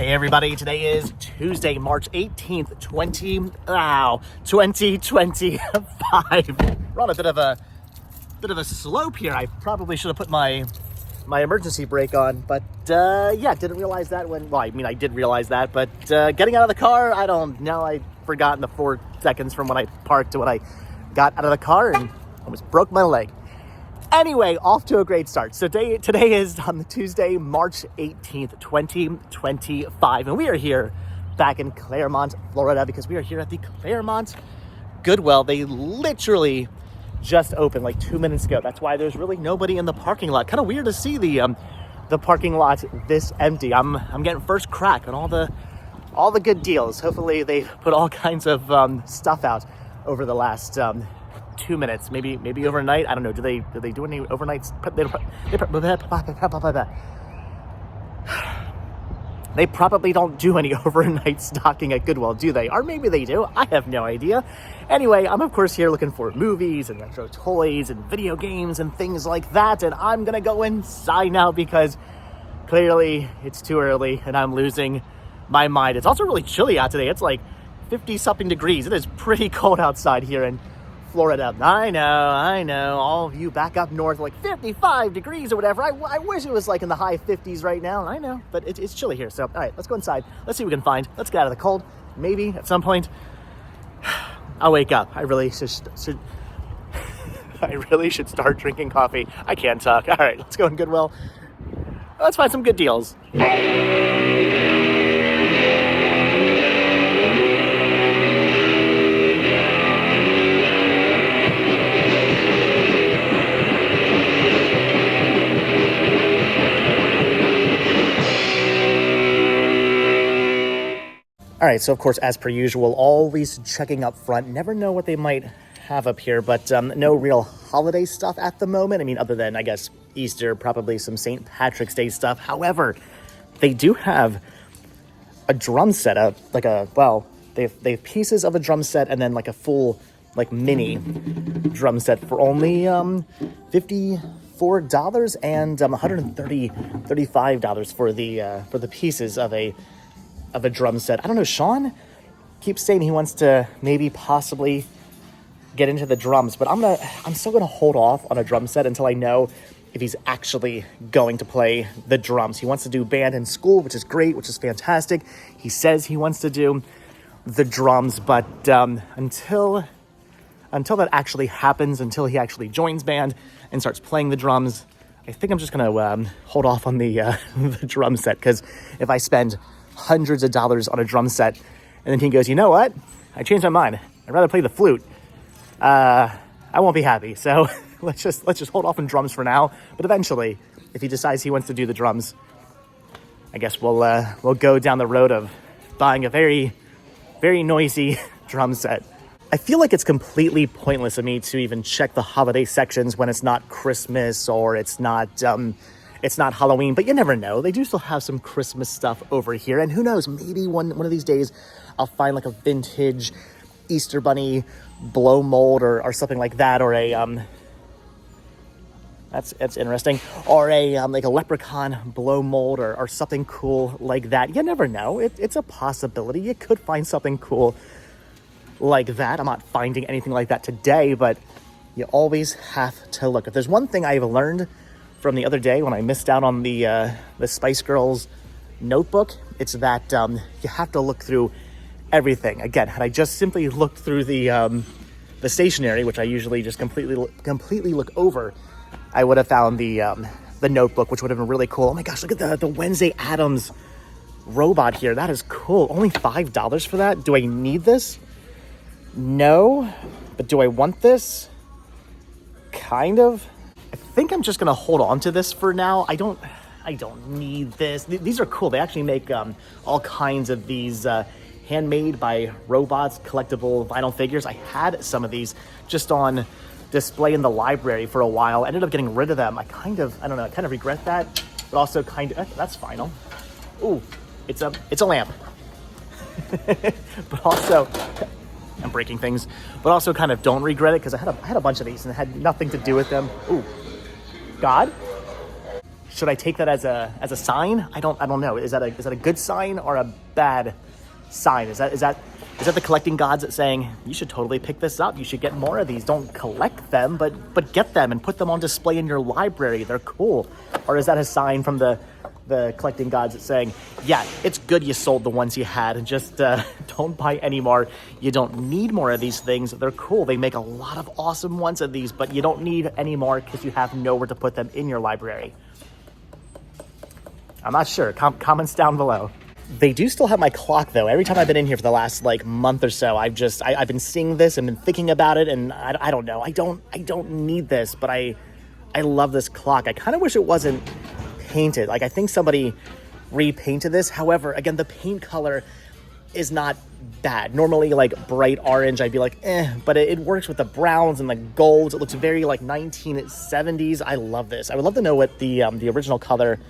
Hey everybody, today is Tuesday, March 18th, 2025. We're on a bit of a slope here. I probably should have put my emergency brake on, but yeah, didn't realize that I did realize that, but getting out of the car, I don't know. I forgot in the 4 seconds from when I parked to when I got out of the car and almost broke my leg. Anyway, off to a great start. So today is on the Tuesday, March 18th, 2025. And we are here back in Claremont, Florida, because we are here at the Claremont Goodwill. They literally just opened like 2 minutes ago. That's why there's really nobody in the parking lot. Kind of weird to see the parking lot this empty. I'm getting first crack on all the good deals. Hopefully they put all kinds of stuff out over the last 2 minutes, maybe overnight. I don't know. Do they do any overnights? They probably don't do any overnight stocking at Goodwill, do they? Or maybe they do. I have no idea. Anyway, I'm of course here looking for movies and retro toys and video games and things like that. And I'm gonna go inside now because clearly it's too early and I'm losing my mind. It's also really chilly out today. It's like 50 something degrees. It is pretty cold outside here in Florida. I know, all of you back up north, like 55 degrees or whatever. I wish it was like in the high 50s right now. I know, but it's chilly here. So, all right, let's go inside. Let's see what we can find. Let's get out of the cold. Maybe at some point, I'll wake up. I really should start drinking coffee. I can't talk. All right, let's go in Goodwill. Let's find some good deals. All right, so of course, as per usual, always checking up front. Never know what they might have up here, but no real holiday stuff at the moment. I mean, other than, I guess, Easter, probably some St. Patrick's Day stuff. However, they do have a drum set, they have pieces of a drum set and then like a full, like mini drum set for only $54 and $135 for the pieces of a drum set. I don't know, Sean keeps saying he wants to maybe possibly get into the drums, but I'm still gonna hold off on a drum set until I know if he's actually going to play the drums. He wants to do band in school, which is great, which is fantastic. He says he wants to do the drums, but until that actually happens, until he actually joins band and starts playing the drums, I think I'm just gonna hold off on the drum set, because if I spend hundreds of dollars on a drum set and then he goes, you know what, I changed my mind, I'd rather play the flute, I won't be happy. So let's just hold off on drums for now, but eventually if he decides he wants to do the drums, I guess we'll go down the road of buying a very, very noisy drum set. I feel like it's completely pointless of me to even check the holiday sections when it's not Christmas or it's not Halloween, but you never know. They do still have some Christmas stuff over here, and who knows, maybe one of these days I'll find like a vintage Easter bunny blow mold or something like that, or a that's interesting, or a like a leprechaun blow mold or something cool like that. You never know. It's a possibility. You could find something cool like that. I'm not finding anything like that today, but you always have to look. If there's one thing I've learned from the other day when I missed out on the Spice Girls notebook, it's that you have to look through everything. Again, had I just simply looked through the stationery, which I usually just completely look over, I would have found the notebook, which would have been really cool. Oh my gosh, look at the Wednesday Addams robot here. That is cool. Only $5 for that. Do I need this? No. But do I want this? Kind of. I think I'm just gonna hold on to this for now. I don't need this. These are cool. They actually make all kinds of these handmade by robots, collectible vinyl figures. I had some of these just on display in the library for a while. I ended up getting rid of them. I kind of regret that, but also that's final. Ooh, it's a lamp. But also, I'm breaking things, but also kind of don't regret it because I had a bunch of these and it had nothing to do with them. Ooh, God. should I take that as a sign? I don't know. Is that a good sign or a bad sign? Is that the collecting gods saying you should totally pick this up? You should get more of these. Don't collect them, but get them and put them on display in your library. They're cool. Or is that a sign from the collecting gods saying, yeah, it's good you sold the ones you had and just don't buy any more. You don't need more of these things. They're cool. They make a lot of awesome ones of these, but you don't need any more because you have nowhere to put them in your library. I'm not sure. Comments down below. They do still have my clock though. Every time I've been in here for the last month or so, I've been seeing this and been thinking about it, and I don't know. I don't need this, but I love this clock. I kind of wish it wasn't painted. I think somebody repainted this. However, again, the paint color is not bad. Normally bright orange, I'd be but it works with the browns and the golds. It looks very 1970s. I love this. I would love to know what the original color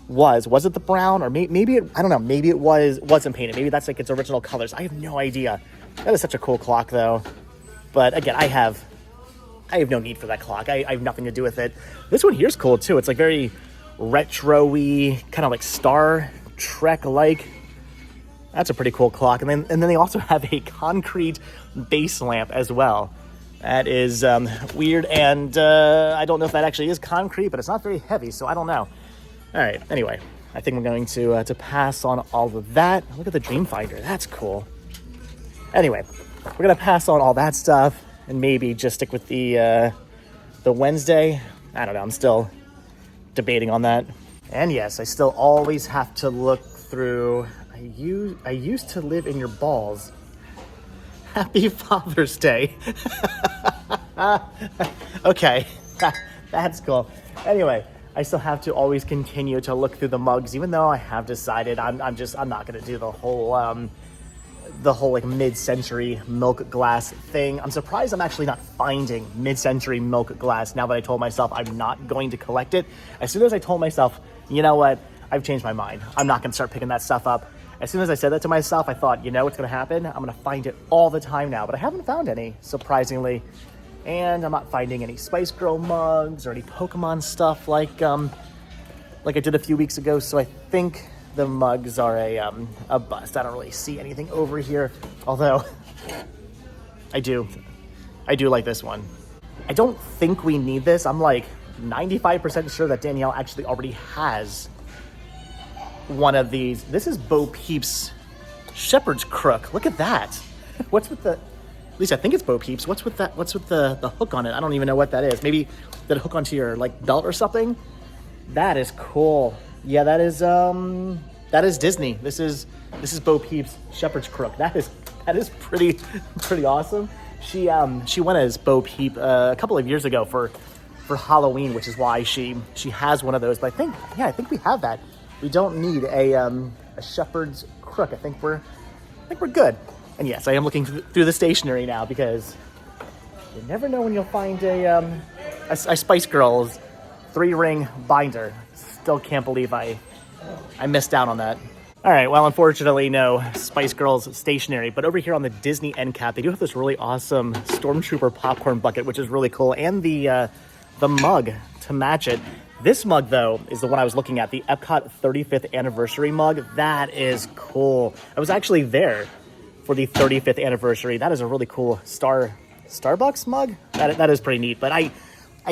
was it the brown, or maybe it, I don't know, maybe it wasn't painted. Maybe that's its original colors. I have no idea. That is such a cool clock though. But again, I have no need for that clock. I have nothing to do with it. This one here's cool too. It's very retro-y, kind of Star Trek-like. That's a pretty cool clock. And then they also have a concrete base lamp as well. That is weird, and I don't know if that actually is concrete, but it's not very heavy, so I don't know. All right, anyway, I think we're going to pass on all of that. Look at the Dreamfinder, that's cool. Anyway, we're gonna pass on all that stuff and maybe just stick with the Wednesday. I don't know, I'm still debating on that. And yes, I still always have to look through, I used to live in your balls. Happy Father's Day. Okay, that's cool. Anyway, I still have to always continue to look through the mugs, even though I have decided I'm not gonna do the whole mid-century milk glass thing. I'm surprised I'm actually not finding mid-century milk glass now that I told myself I'm not going to collect it. As soon as I told myself, you know what, I've changed my mind. I'm not gonna start picking that stuff up. As soon as I said that to myself, I thought, you know what's gonna happen? I'm gonna find it all the time now, but I haven't found any, surprisingly. And I'm not finding any Spice Girl mugs or any Pokemon stuff like I did a few weeks ago. So I think the mugs are a bust. I don't really see anything over here, although I do like this one. I don't think we need this. I'm 95% sure that Danielle actually already has one of these. This is Bo Peep's Shepherd's Crook. Look at that. What's with the... At least I think it's Bo Peep's. What's with that? What's with the hook on it? I don't even know what that is. Maybe did it hook onto your belt or something? That is cool. Yeah, that is Disney. This is Bo Peep's Shepherd's Crook. That is pretty awesome. She went as Bo Peep a couple of years ago for Halloween, which is why she has one of those. But I think we have that. We don't need a Shepherd's Crook. I think we're good. And yes, I am looking through the stationery now because you never know when you'll find a Spice Girls 3-ring binder. Still can't believe I missed out on that. All right, well, unfortunately, no Spice Girls stationery, but over here on the Disney end cap, they do have this really awesome Stormtrooper popcorn bucket, which is really cool, and the mug to match it. This mug, though, is the one I was looking at, the Epcot 35th anniversary mug. That is cool. I was actually there for the 35th anniversary. That is a really cool Starbucks mug. That is pretty neat, but I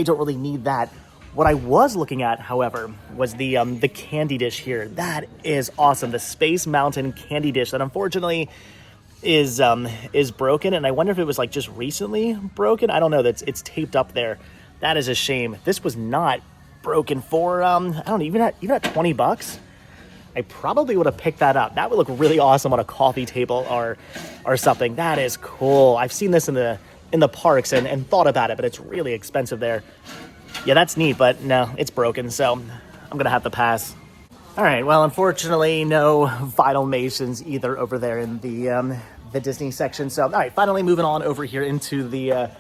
don't really need that. What I was looking at, however, was the candy dish here. That is awesome. The Space Mountain candy dish that unfortunately is broken, and I wonder if it was just recently broken. I don't know. It's taped up there. That is a shame. This was not broken for I don't know, even at $20. I probably would have picked that up. That would look really awesome on a coffee table or something. That is cool. I've seen this in the parks and thought about it, but it's really expensive there. Yeah, that's neat, but no, it's broken, so I'm gonna have to pass. All right, well, unfortunately, no Vinyl Masons either over there in the Disney section. So, all right, finally moving on over here into the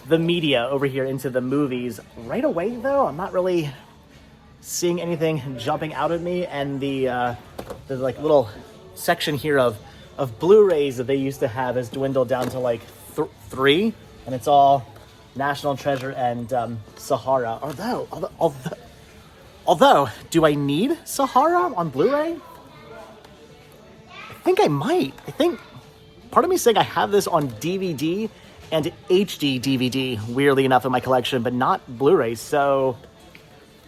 media, over here into the movies. Right away, though, I'm not really seeing anything jumping out at me, and the little section here of Blu-rays that they used to have has dwindled down to 3, and it's all National Treasure and Sahara. Although, do I need Sahara on Blu-ray? I think I might. I think part of me is saying I have this on DVD and HD DVD, weirdly enough, in my collection, but not Blu-ray. So,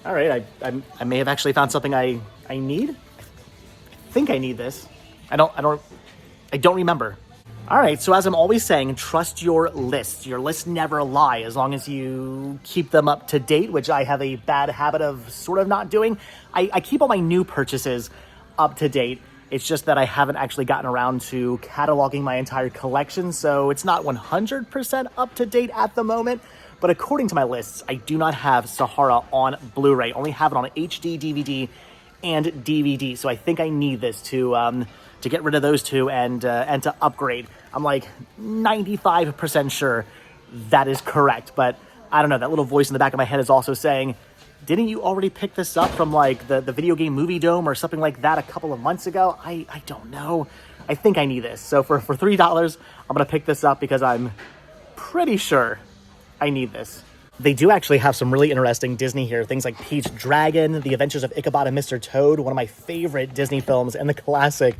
all right, I may have actually found something I need. I think I need this. I don't remember. All right, so as I'm always saying, trust your lists. Your lists never lie as long as you keep them up to date, which I have a bad habit of sort of not doing. I keep all my new purchases up to date. It's just that I haven't actually gotten around to cataloging my entire collection, so it's not 100% up to date at the moment. But according to my lists, I do not have Sahara on Blu-ray. Only have it on HD, DVD, and DVD. So I think I need this to get rid of those two and to upgrade. I'm like 95% sure that is correct, but I don't know. That little voice in the back of my head is also saying, didn't you already pick this up from like the Video Game Movie Dome or something like that a couple of months ago? I don't know. I think I need this. So for $3, I'm going to pick this up because I'm pretty sure I need this. They do actually have some really interesting Disney here. Things like Pete's Dragon, The Adventures of Ichabod and Mr. Toad, one of my favorite Disney films, and the classic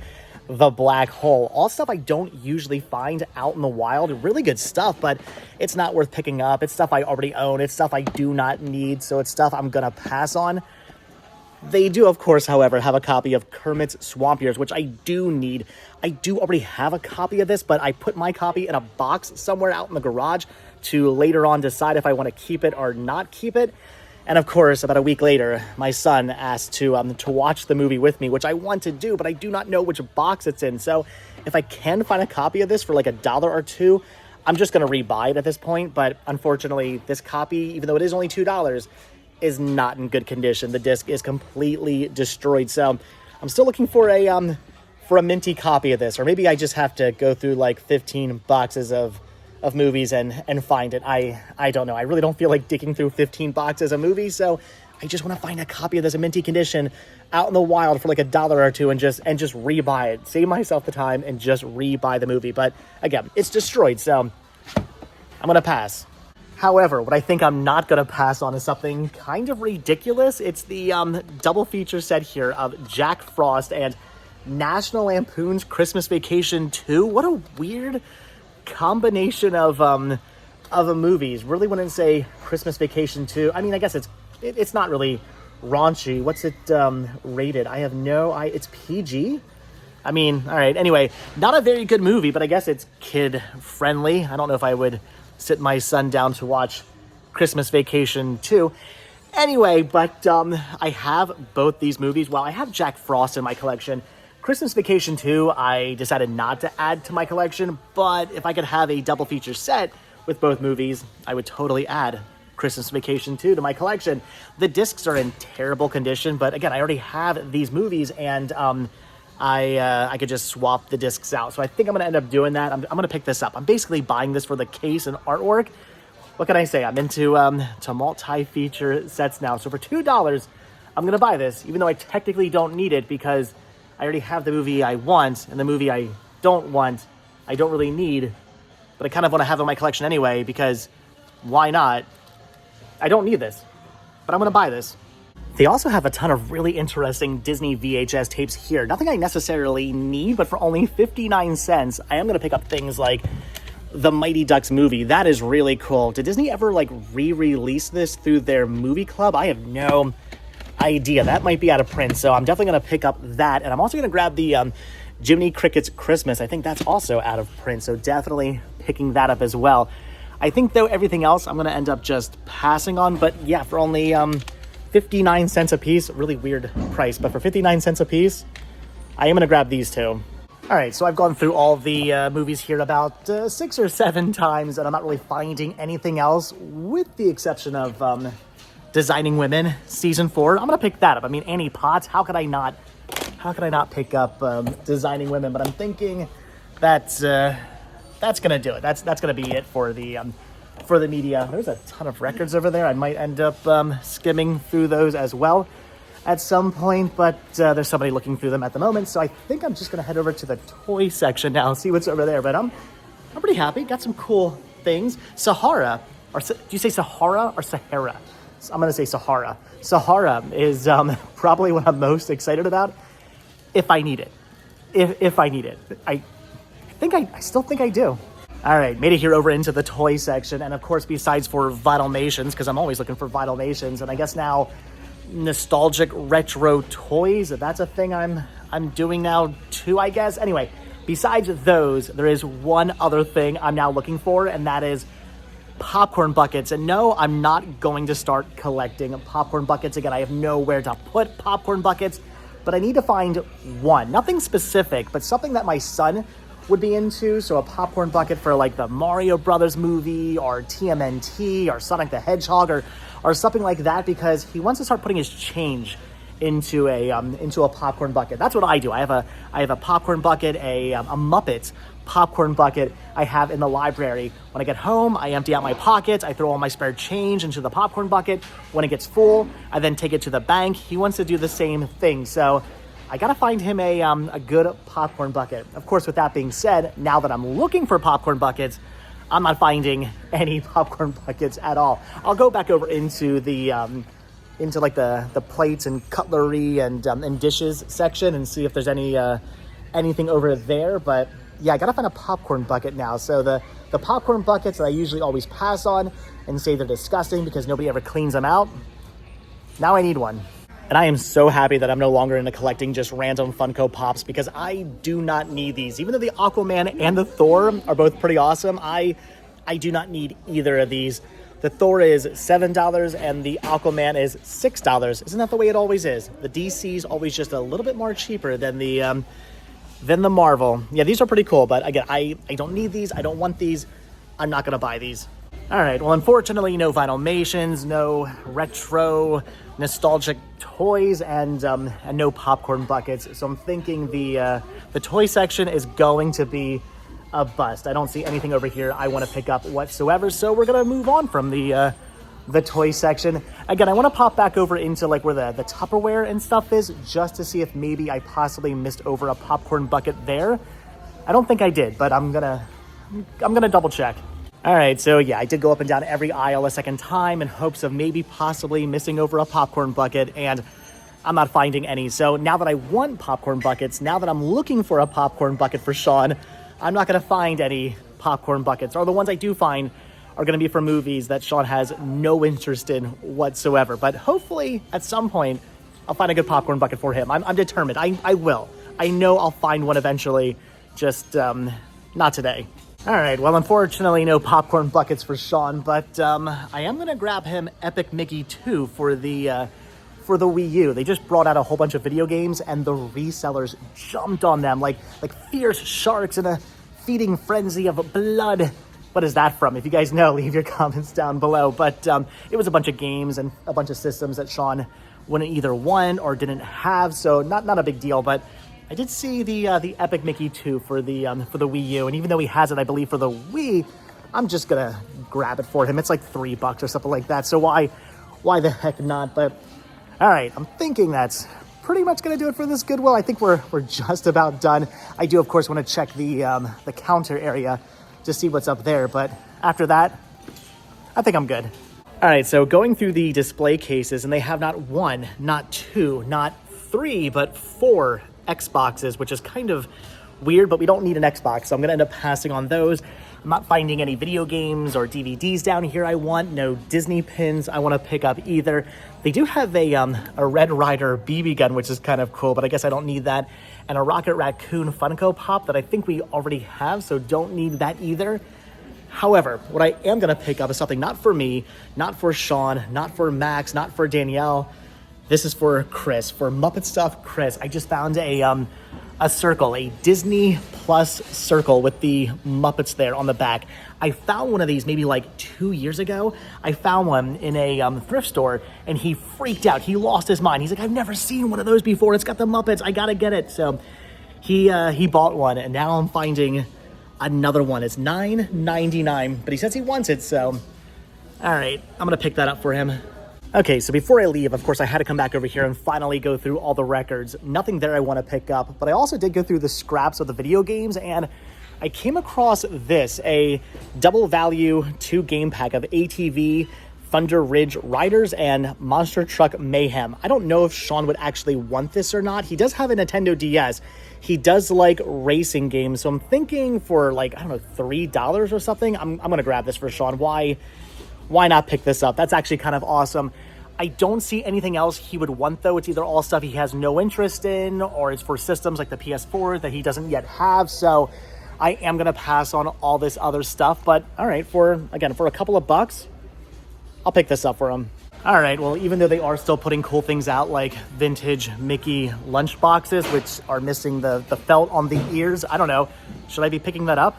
The Black Hole. All stuff I don't usually find out in the wild. Really good stuff, but it's not worth picking up. It's stuff I already own. It's stuff I do not need, so it's stuff I'm going to pass on. They do, of course, however, have a copy of Kermit's Swamp Years, which I do need. I do already have a copy of this, but I put my copy in a box somewhere out in the garage to later on decide if I want to keep it or not keep it. And of course, about a week later, my son asked to watch the movie with me, which I want to do, but I do not know which box it's in. So if I can find a copy of this for like $1 or $2, I'm just going to rebuy it at this point. But unfortunately, this copy, even though it is only $2, is not in good condition. The disc is completely destroyed. So I'm still looking for a minty copy of this, or maybe I just have to go through like 15 boxes of movies and find it. I don't know. I really don't feel like digging through 15 boxes of movies, so I just want to find a copy of this in minty condition out in the wild for like $1 or $2 and just rebuy it. Save myself the time and just rebuy the movie. But again, it's destroyed, so I'm going to pass. However, what I think I'm not going to pass on is something kind of ridiculous. It's the double feature set here of Jack Frost and National Lampoon's Christmas Vacation 2. What a weird combination of movies. Really wouldn't say Christmas Vacation 2. I mean, I guess it's not really raunchy. What's it rated? It's PG? I mean, all right. Anyway, not a very good movie, but I guess it's kid friendly. I don't know if I would sit my son down to watch Christmas Vacation 2. Anyway, but I have both these movies. Well, I have Jack Frost in my collection. Christmas Vacation 2, I decided not to add to my collection, but if I could have a double feature set with both movies, I would totally add Christmas Vacation 2 to my collection. The discs are in terrible condition, but again, I already have these movies, and I could just swap the discs out. So I think I'm going to end up doing that. I'm going to pick this up. I'm basically buying this for the case and artwork. What can I say? I'm into to multi-feature sets now. So for $2, I'm going to buy this, even though I technically don't need it because I already have the movie I want, and the movie I don't want, I don't really need, but I kind of want to have in my collection anyway, because why not? I don't need this, but I'm going to buy this. They also have a ton of really interesting Disney VHS tapes here. Nothing I necessarily need, but for only 59 cents, I am going to pick up things like the Mighty Ducks movie. That is really cool. Did Disney ever like re-release this through their movie club? I have no idea. That might be out of print, so I'm definitely going to pick up that. And I'm also going to grab the Jiminy Cricket's Christmas. I think that's also out of print, so definitely picking that up as well. I think, though, everything else I'm going to end up just passing on. But yeah, for only 59 cents a piece, really weird price, but for 59 cents a piece, I am going to grab these two. All right, so I've gone through all the movies here about 6 or 7 times, and I'm not really finding anything else, with the exception of Designing Women Season 4. I'm going to pick that up. I mean, Annie Potts, how could I not pick up Designing Women? But I'm thinking that's going to do it. That's going to be it for the media. There's a ton of records over there. I might end up skimming through those as well at some point, but there's somebody looking through them at the moment, so I think I'm just going to head over to the toy section now and see what's over there. But I'm pretty happy. Got some cool things. Sahara, or do you say Sahara or Sahara? I'm going to say Sahara. Sahara is probably what I'm most excited about if I need it. If I need it. I still think I do. All right, made it here over into the toy section. And of course, besides for Vinylmations, because I'm always looking for Vinylmations, and I guess now nostalgic retro toys, that's a thing I'm doing now too, I guess. Anyway, besides those, there is one other thing I'm now looking for, and that is popcorn buckets. And no, I'm not going to start collecting popcorn buckets again. I have nowhere to put popcorn buckets, but I need to find one. Nothing specific, but something that my son would be into. So a popcorn bucket for like the Mario Brothers movie or TMNT or Sonic the Hedgehog or something like that, because he wants to start putting his change into a popcorn bucket. That's what I do. I have a popcorn bucket, a Muppets popcorn bucket I have in the library. When I get home, I empty out my pockets, I throw all my spare change into the popcorn bucket. When it gets full, I then take it to the bank. He wants to do the same thing. So I gotta find him a good popcorn bucket. Of course, with that being said, now that I'm looking for popcorn buckets, I'm not finding any popcorn buckets at all. I'll go back over into the into like the plates and cutlery and dishes section and see if there's anything over there. But yeah, I gotta find a popcorn bucket now. So the popcorn buckets that I usually always pass on and say they're disgusting because nobody ever cleans them out, now I need one. And I am so happy that I'm no longer into collecting just random Funko Pops, because I do not need these. Even though the Aquaman and the Thor are both pretty awesome, I do not need either of these. The Thor is $7 and the Aquaman is $6. Isn't that the way it always is? The DC is always just a little bit more cheaper than the Marvel. Yeah, these are pretty cool, but again, I don't need these. I don't want these. I'm not going to buy these. All right, well, unfortunately, no Vinylmations, no retro nostalgic toys, and no popcorn buckets. So I'm thinking the toy section is going to be a bust. I don't see anything over here I want to pick up whatsoever. So we're gonna move on from the toy section. Again, I want to pop back over into like where the Tupperware and stuff is, just to see if maybe I possibly missed over a popcorn bucket there. I don't think I did, but I'm gonna double check. All right, so yeah, I did go up and down every aisle a second time in hopes of maybe possibly missing over a popcorn bucket, and I'm not finding any. So now that I want popcorn buckets, now that I'm looking for a popcorn bucket for Sean, I'm not gonna find any popcorn buckets, or the ones I do find are gonna be for movies that Sean has no interest in whatsoever. But hopefully at some point, I'll find a good popcorn bucket for him. I'm determined, I will. I know I'll find one eventually, just not today. All right, well, unfortunately, no popcorn buckets for Sean, but I am gonna grab him Epic Mickey 2 for the Wii U. They just brought out a whole bunch of video games, and the resellers jumped on them like fierce sharks in a feeding frenzy of blood. What is that from? If you guys know, leave your comments down below. But it was a bunch of games and a bunch of systems that Sean wouldn't either want or didn't have, so not a big deal. But I did see the Epic Mickey 2 for the Wii U, and even though he has it, I believe, for the Wii, I'm just gonna grab it for him. It's like $3 or something like that. So why the heck not? But all right, I'm thinking that's pretty much gonna do it for this Goodwill. I think we're just about done. I do, of course, want to check the counter area to see what's up there, but after that, I think I'm good. All right, so going through the display cases, and they have not one, not two, not three, but 4 Xboxes, which is kind of weird, but we don't need an Xbox, so I'm gonna end up passing on those. I'm not finding any video games or DVDs down here I want. No Disney pins I want to pick up either. They do have a Red Ryder BB gun, which is kind of cool, but I guess I don't need that. And a Rocket Raccoon Funko Pop that I think we already have, so don't need that either. However, what I am going to pick up is something not for me, not for Sean, not for Max, not for Danielle. This is for Chris, for Muppet Stuff Chris. I just found a circle, a Disney Plus circle with the Muppets there on the back. I found one of these maybe like 2 years ago. I found one in a thrift store, and he freaked out. He lost his mind. He's like, I've never seen one of those before. It's got the Muppets. I gotta get it. So he bought one, and now I'm finding another one. It's $9.99, but he says he wants it, so all right, I'm gonna pick that up for him. Okay, so before I leave, of course, I had to come back over here and finally go through all the records. Nothing there I want to pick up, but I also did go through the scraps of the video games, and I came across this, a double value 2 game pack of ATV Thunder Ridge Riders and Monster Truck Mayhem. I don't know if Sean would actually want this or not. He does have a Nintendo DS. He does like racing games, so I'm thinking for like, I don't know, $3 or something, I'm going to grab this for Sean. Why not pick this up? That's actually kind of awesome. I don't see anything else he would want, though. It's either all stuff he has no interest in, or it's for systems like the PS4 that he doesn't yet have. So I am going to pass on all this other stuff. But all right, for a couple of bucks, I'll pick this up for him. All right, well, even though they are still putting cool things out like vintage Mickey lunch boxes, which are missing the felt on the ears, I don't know. Should I be picking that up?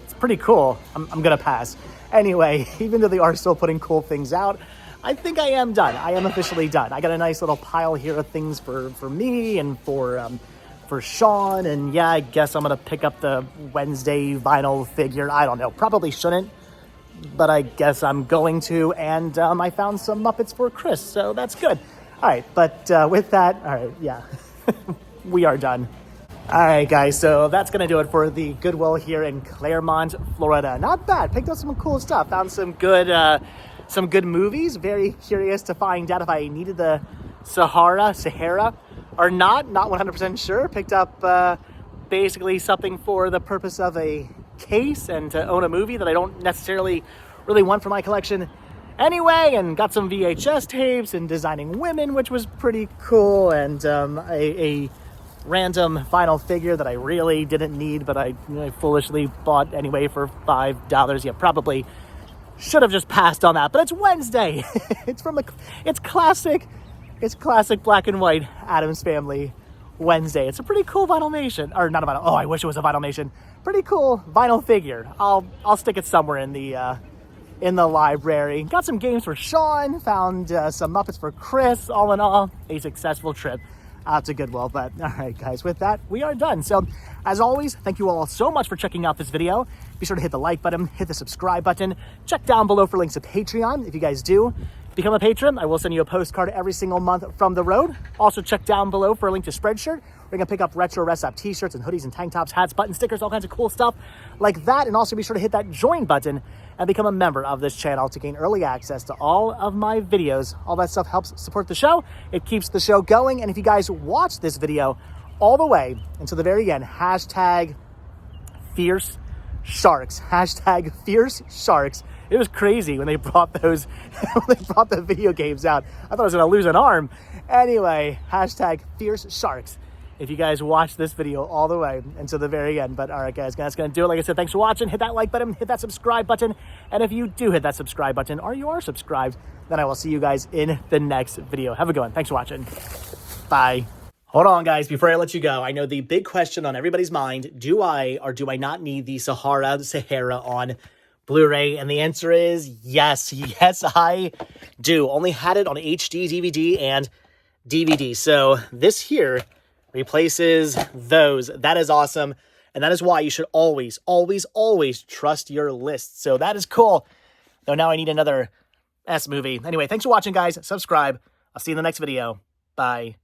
It's pretty cool. I'm going to pass. Anyway, even though they are still putting cool things out, I think I am done. I am officially done. I got a nice little pile here of things for me and for Sean. And yeah, I guess I'm going to pick up the Wednesday vinyl figure. I don't know. Probably shouldn't, but I guess I'm going to. And I found some Muppets for Chris, so that's good. All right, but with that, all right, yeah, we are done. All right, guys, so that's going to do it for the Goodwill here in Claremont, Florida. Not bad. Picked up some cool stuff. Found some good movies. Very curious to find out if I needed the Sahara or not. Not 100% sure. Picked up basically something for the purpose of a case and to own a movie that I don't necessarily really want for my collection anyway, and got some VHS tapes and Designing Women, which was pretty cool, and a random vinyl figure that I really didn't need, but I foolishly bought anyway for $5. Yeah, probably should have just passed on that, but it's Wednesday. It's classic black and white Addams Family Wednesday. It's a pretty cool vinylmation, or not a vinyl. Oh, I wish it was a vinylmation. Pretty cool vinyl figure. I'll stick it somewhere in the library. Got some games for Sean. Found some Muppets for Chris. All in all, a successful trip out to Goodwill. But all right, guys, with that, we are done. So as always, thank you all so much for checking out this video. Be sure to hit the like button, hit the subscribe button. Check down below for links to Patreon. If you guys do become a patron, I will send you a postcard every single month from the road. Also check down below for a link to Spreadshirt. We're going to pick up retro Rest Stop t-shirts and hoodies and tank tops, hats, buttons, stickers, all kinds of cool stuff like that. And also be sure to hit that join button and become a member of this channel to gain early access to all of my videos. All that stuff helps support the show. It keeps the show going. And if you guys watch this video all the way until the very end, hashtag Fierce Sharks. Hashtag Fierce Sharks. It was crazy when they brought those, when they brought the video games out. I thought I was going to lose an arm. Anyway, hashtag Fierce Sharks. If you guys watch this video all the way until the very end. But all right, guys, that's going to do it. Like I said, thanks for watching. Hit that like button, hit that subscribe button. And if you do hit that subscribe button or you are subscribed, then I will see you guys in the next video. Have a good one. Thanks for watching. Bye. Hold on, guys, before I let you go, I know the big question on everybody's mind, do I or do I not need the Sahara on Blu-ray? And the answer is yes. Yes, I do. Only had it on HD, DVD, and DVD. So this here replaces those. That is awesome. And that is why you should always, always, always trust your list. So that is cool. Though now I need another S movie. Anyway, thanks for watching, guys. Subscribe. I'll see you in the next video. Bye.